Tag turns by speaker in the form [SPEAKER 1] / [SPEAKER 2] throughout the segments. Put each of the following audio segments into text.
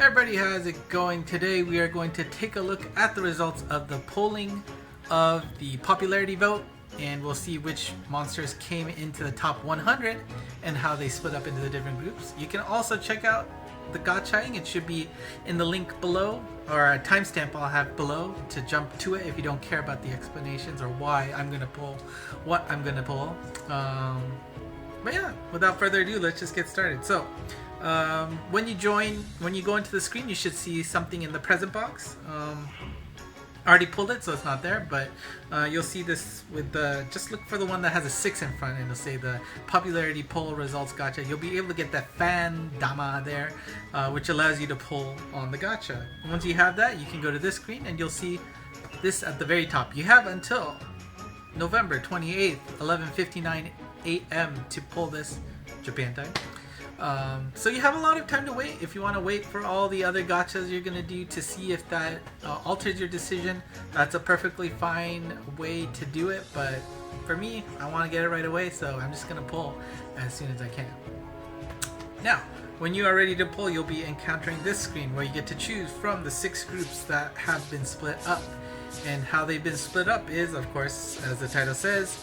[SPEAKER 1] Everybody, how's it going? Today we are going to take a look at the results of the polling of the popularity vote, and we'll see which monsters came into the top 100 and how they split up into the different groups. You can also check out the gachaing. It should be in the link below, or a timestamp I'll have below to jump to it if you don't care about the explanations or why I'm going to pull what I'm going to pull. But yeah, without further ado, let's just get started. So when you go into the screen, you should see something in the present box. I already pulled it, so it's not there, but you'll see this with the, just look for the one that has a 6 in front, and it'll say the popularity poll results gacha. You'll be able to get that fan dama there, which allows you to pull on the gacha. Once you have that, you can go to this screen and you'll see this at the very top. You have until November 28th, 11:59 a.m. to pull this Japan time. So you have a lot of time to wait. If you want to wait for all the other gachas you're going to do to see if that alters your decision, that's a perfectly fine way to do it. But for me, I want to get it right away, so I'm just going to pull as soon as I can. Now, when you are ready to pull, you'll be encountering this screen where you get to choose from the 6 groups that have been split up. And how they've been split up is, of course, as the title says,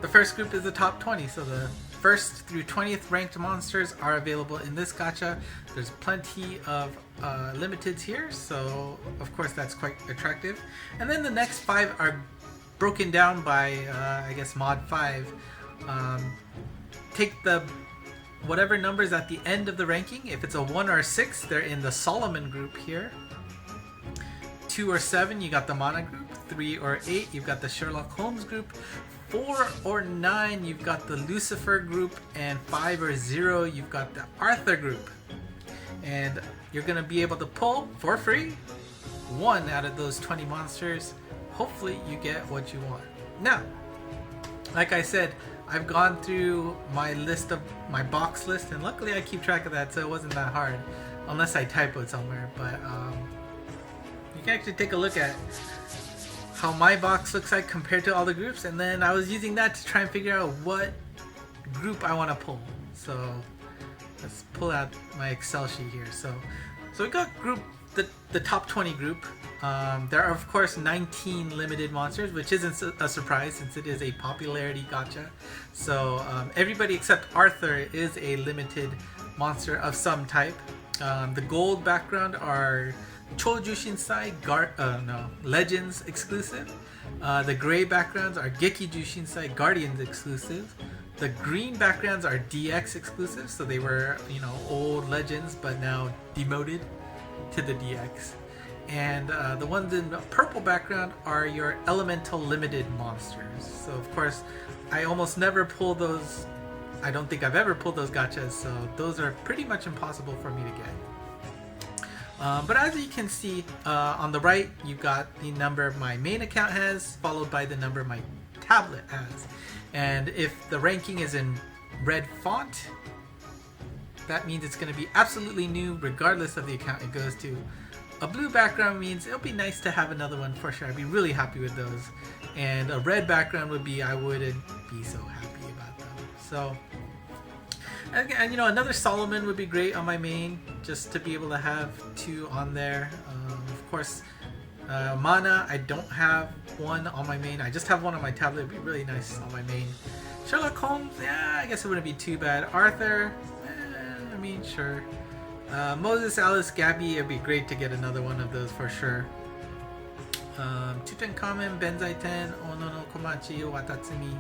[SPEAKER 1] the first group is the top 20, so the 1st through 20th ranked monsters are available in this gacha. There's plenty of limiteds here, so of course that's quite attractive. And then the next 5 are broken down by, I guess, mod 5. Take the whatever numbers at the end of the ranking. If it's a 1 or a 6, they're in the Solomon group here. 2 or 7, you got the Mana group. 3 or 8, you've got the Sherlock Holmes group. 4 or 9, you've got the Lucifer group, and 5 or 0, you've got the Arthur group. And you're going to be able to pull, for free, 1 out of those 20 monsters. Hopefully you get what you want. Now, like I said, I've gone through my list of my box list, and luckily I keep track of that, so it wasn't that hard, unless I typoed somewhere. But you can actually take a look at how my box looks like compared to all the groups, and then I was using that to try and figure out what group I want to pull. So let's pull out my Excel sheet here. So we got the top 20 group. There are of course 19 limited monsters, which isn't a surprise since it is a popularity gacha. So everybody except Arthur is a limited monster of some type. The gold background are Choju Shinsai Legends exclusive. The gray backgrounds are Gekiju Shinsai Guardians exclusive. The green backgrounds are DX exclusive, so they were, old Legends but now demoted to the DX. And the ones in the purple background are your elemental limited monsters. So of course, I almost never pull those. I don't think I've ever pulled those gachas, so those are pretty much impossible for me to get. But as you can see on the right, you've got the number my main account has, followed by the number my tablet has. And if the ranking is in red font, that means it's going to be absolutely new regardless of the account it goes to. A blue background means it'll be nice to have another one for sure. I'd be really happy with those. And a red background would be I wouldn't be so happy about them. So, and another Solomon would be great on my main, just to be able to have 2 on there. Of course, Mana, I don't have 1 on my main. I just have 1 on my tablet. It'd be really nice on my main. Sherlock Holmes, yeah, I guess it wouldn't be too bad. Arthur, sure. Moses, Alice, Gabby, it'd be great to get another one of those for sure. Tutankhamun, Benzaiten, Ono no Komachi, Watatsumi.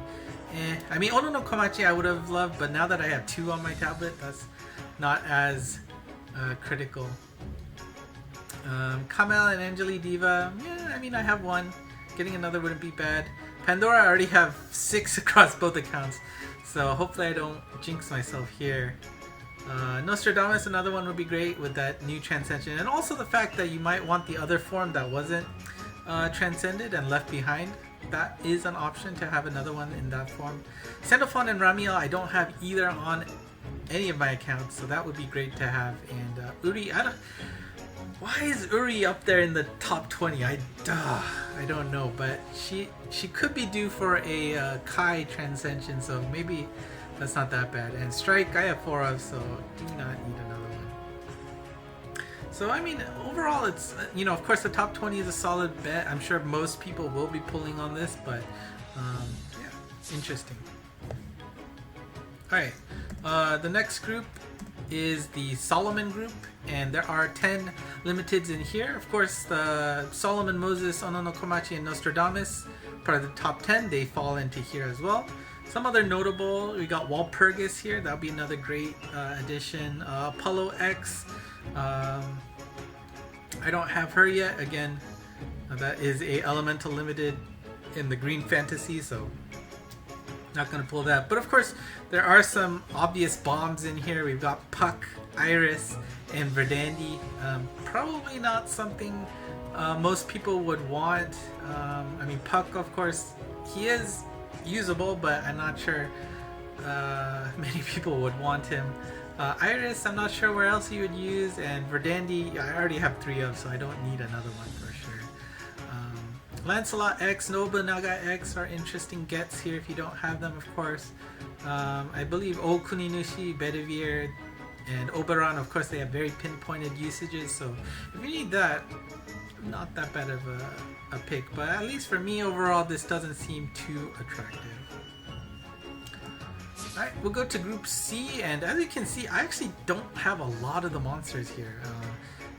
[SPEAKER 1] Ono no Komachi I would have loved, but now that I have 2 on my tablet, that's not as critical. Kamel and Angeli Diva, I have 1. Getting another wouldn't be bad. Pandora, I already have 6 across both accounts, so hopefully I don't jinx myself here. Nostradamus, another one would be great with that new transcension, and also the fact that you might want the other form that wasn't transcended and left behind. That is an option to have another one in that form. Sandalphon and Ramiel, I don't have either on any of my accounts, so that would be great to have. And Uri, why is Uri up there in the top 20? I don't know, but she could be due for a Kai transcension, so maybe that's not that bad. And Strike, I have 4 of, so do not need another one. So I mean, overall, it's of course the top 20 is a solid bet. I'm sure most people will be pulling on this, but yeah, interesting. All right, the next group is the Solomon group, and there are 10 limiteds in here. Of course, the Solomon, Moses, Ono no Komachi, and Nostradamus, part of the top 10, they fall into here as well. Some other notable, we got Walpurgis here. That'll be another great addition. Apollo X. I don't have her yet. Again, that is a elemental limited in the green fantasy, so not going to pull that. But of course, there are some obvious bombs in here. We've got Puck, Iris, and Verdandi. Probably not something most people would want. I mean, Puck, of course, he is usable, but I'm not sure many people would want him. Iris, I'm not sure where else you would use, and Verdandi, I already have 3 of, so I don't need another one for sure. Lancelot X, Nobunaga X are interesting gets here if you don't have them, of course. I believe Okuninushi, Bedivere, and Oberon, of course, they have very pinpointed usages, so if you need that, not that bad of a pick, but at least for me overall, this doesn't seem too attractive. Alright, we'll go to Group C, and as you can see, I actually don't have a lot of the monsters here.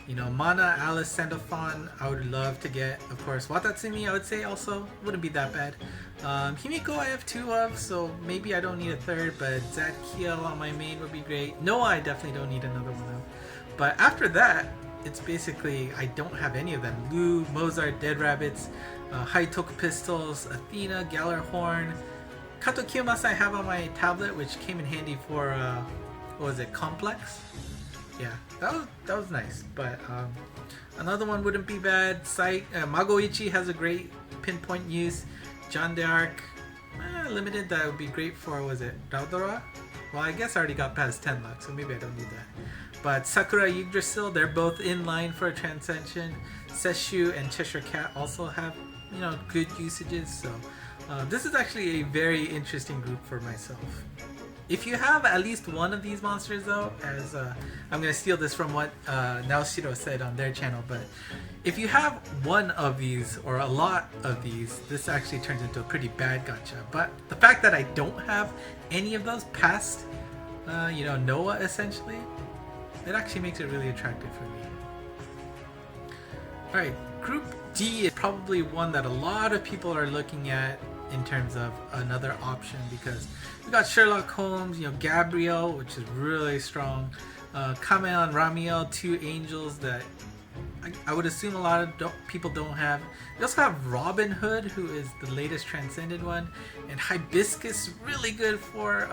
[SPEAKER 1] Mana, Alice, Sandalphon, I would love to get, of course. Watatsumi, I would say also, wouldn't be that bad. Himiko I have 2 of, so maybe I don't need a 3rd, but Zadkiel on my main would be great. Noah, I definitely don't need another one of. But after that, it's basically, I don't have any of them. Lou, Mozart, Dead Rabbits, High-Toku Pistols, Athena, Gallarhorn. Kato Kiyomasa I have on my tablet, which came in handy for, what was it, Complex? Yeah, that was nice, but another one wouldn't be bad. Magoichi has a great pinpoint use. John d'Arc, limited, that would be great for, was it Raudora? Well, I guess I already got past 10 luck, so maybe I don't need that. But Sakura Yggdrasil, they're both in line for a Transcension. Seshu and Cheshire Cat also have, good usages, so this is actually a very interesting group for myself. If you have at least one of these monsters though, as I'm going to steal this from what Naoshiro said on their channel, but if you have one of these or a lot of these, this actually turns into a pretty bad gacha. But the fact that I don't have any of those past, Noah essentially, it actually makes it really attractive for me. Alright, Group D is probably one that a lot of people are looking at in terms of another option, because we got Sherlock Holmes, Gabriel, which is really strong, Kamel and Ramiel, 2 angels that I would assume a lot of people don't have. We also have Robin Hood, who is the latest Transcended one, and Hibiscus, really good for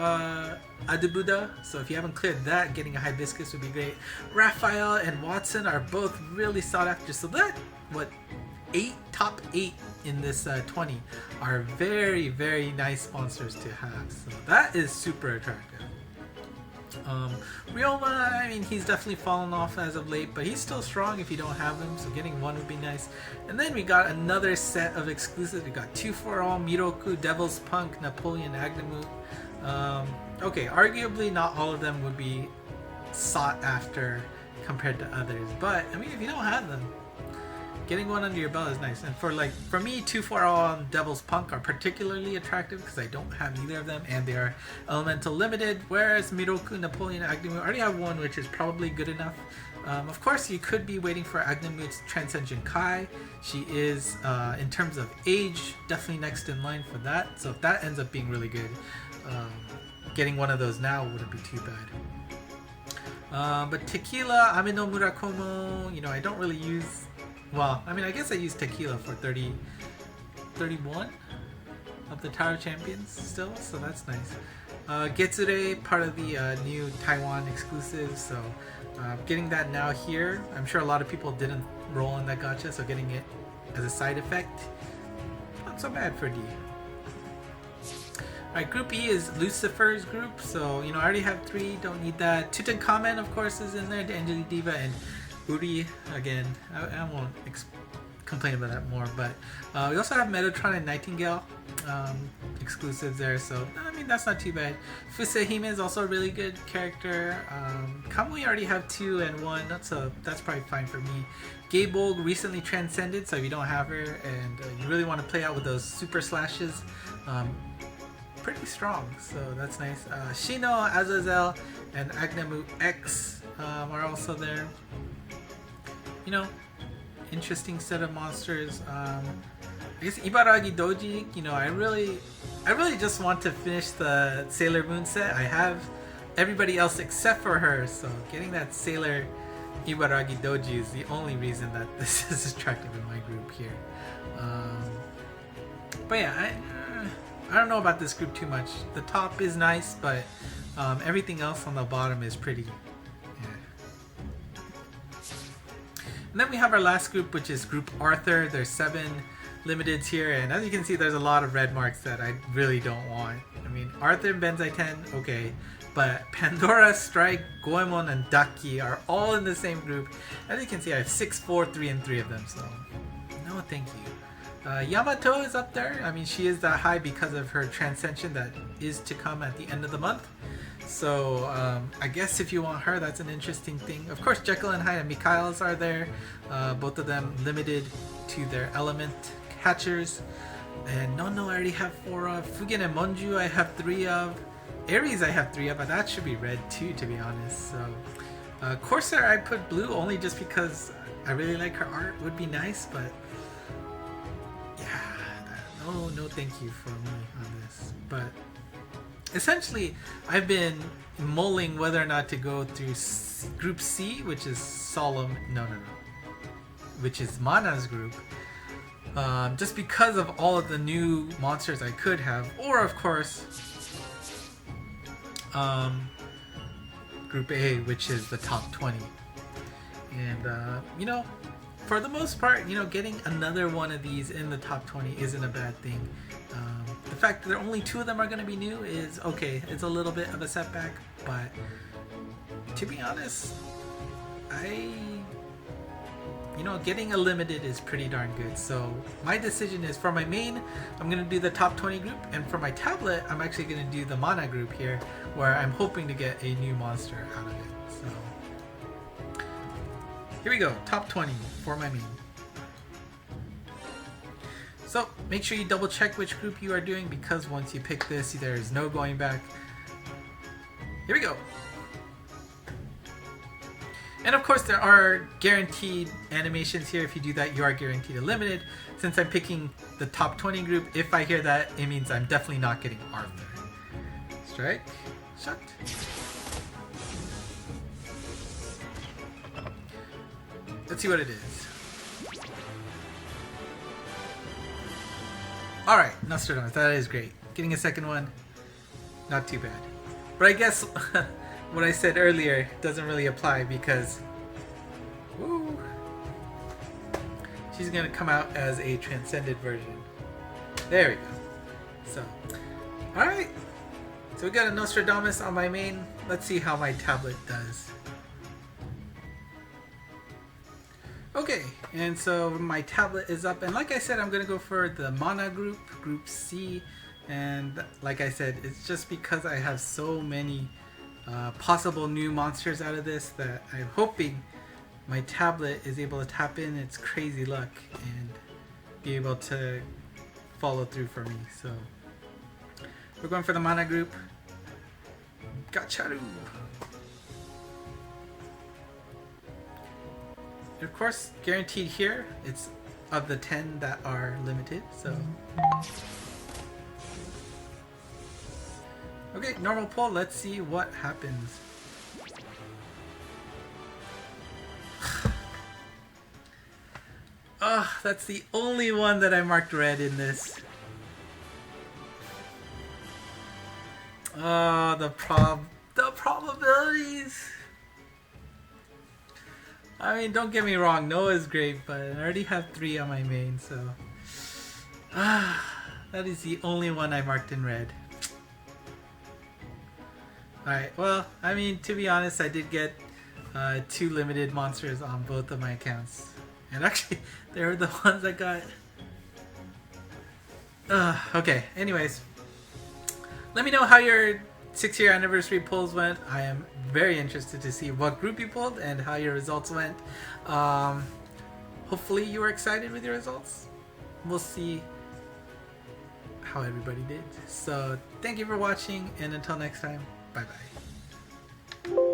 [SPEAKER 1] Adebuda, so if you haven't cleared that, getting a Hibiscus would be great. Raphael and Watson are both really sought after, so that, top 8 in this 20 are very, very nice monsters to have, so that is super attractive. Ryoma, I mean, he's definitely fallen off as of late, but he's still strong if you don't have him, so getting one would be nice. And then we got another set of exclusives. We got 2 for All, Miroku, Devil's Punk, Napoleon Agnemut. Okay, arguably not all of them would be sought after compared to others, but I mean, if you don't have them, getting one under your belt is nice. And for me, 2 for All and Devil's Punk are particularly attractive because I don't have either of them, and they are elemental limited, whereas Miroku, Napoleon, Agnemut, I already have one, which is probably good enough. Of course, you could be waiting for Agnemut's Transcension Kai. She is, in terms of age, definitely next in line for that, so if that ends up being really good, getting one of those now wouldn't be too bad. But Tequila, Ame no Murakomo, I don't really use. Well, I mean, I guess I use Tequila for 31 of the Tower Champions still, so that's nice. Getsure, part of the new Taiwan exclusive, so getting that now here. I'm sure a lot of people didn't roll in that gacha, so getting it as a side effect, not so bad for D. Alright, Group E is Lucifer's group, so I already have 3, don't need that. Tutankhamen, of course, is in there, the Angeli Diva, and Uri, again, I won't complain about that more. But we also have Metatron and Nightingale exclusives there, so I mean that's not too bad. Fusehime is also a really good character. Kamui already have 2 and 1, so that's probably fine for me. Gaybold recently transcended, so if you don't have her and you really want to play out with those super slashes, pretty strong, so that's nice. Shino, Azazel, and Agnemu X are also there. You know, interesting set of monsters. I guess Ibaragi Doji, you know, I really just want to finish the Sailor Moon set. I have everybody else except for her, so getting that Sailor Ibaragi Doji is the only reason that this is attractive in my group here. But yeah, I don't know about this group too much. The top is nice, but everything else on the bottom is pretty. And then we have our last group, which is Group Arthur. There's 7 limiteds here, and as you can see, there's a lot of red marks that I really don't want. I mean, Arthur and Benzai 10, okay, but Pandora, Strike, Goemon, and Daki are all in the same group. As you can see, I have 6, 4, 3, and 3 of them, so no thank you. Yamato is up there. I mean, she is that high because of her Transcension that is to come at the end of the month. So I guess if you want her, that's an interesting thing. Of course, Jekyll and Hyde and Mikhail's are there. Both of them limited to their element catchers. And Nono I already have 4 of. Fugen and Monju I have 3 of. Aries I have 3 of, but that should be red too, to be honest. So Corsair I put blue only just because I really like her art. Would be nice, but yeah, no thank you for me on this. But essentially, I've been mulling whether or not to go through Group C, which is Solemn, which is Mana's group, just because of all of the new monsters I could have, or of course, Group A, which is the top 20. And you know, for the most part, you know, getting another one of these in the top 20 isn't a bad thing. The fact that only 2 of them are going to be new is okay. It's a little bit of a setback, but to be honest, you know, getting a limited is pretty darn good. So my decision is, for my main, I'm going to do the top 20 group, and for my tablet, I'm actually going to do the Mana group here, where I'm hoping to get a new monster out of it. So here we go, top 20 for my main. So make sure you double check which group you are doing, because once you pick this, there is no going back. Here we go. And of course, there are guaranteed animations here. If you do that, you are guaranteed a limited. Since I'm picking the top 20 group, if I hear that, it means I'm definitely not getting Arthur. Strike, shot. Let's see what it is. Alright, Nostradamus, that is great. Getting a second one, not too bad. But I guess what I said earlier doesn't really apply, because woo, she's gonna come out as a transcended version. There we go. So, alright. So we got a Nostradamus on my main. Let's see how my tablet does. Okay, and so my tablet is up, and like I said, I'm gonna go for the Mana group, Group C, and like I said, it's just because I have so many possible new monsters out of this that I'm hoping my tablet is able to tap in its crazy luck and be able to follow through for me. So we're going for the Mana group. Gacharu! Of course, guaranteed here, it's of the 10 that are limited, so. Okay, normal pull, let's see what happens. Oh, that's the only one that I marked red in this. Oh, the probabilities. I mean, don't get me wrong, Noah's great, but I already have 3 on my main, so that is the only one I marked in red. Alright, well, I mean, to be honest, I did get 2 limited monsters on both of my accounts. And actually, they were the ones that got... okay, anyways. Let me know how your 6-year anniversary polls went. I am very interested to see what group you pulled and how your results went. Hopefully you were excited with your results. We'll see how everybody did. So thank you for watching, and until next time, bye bye.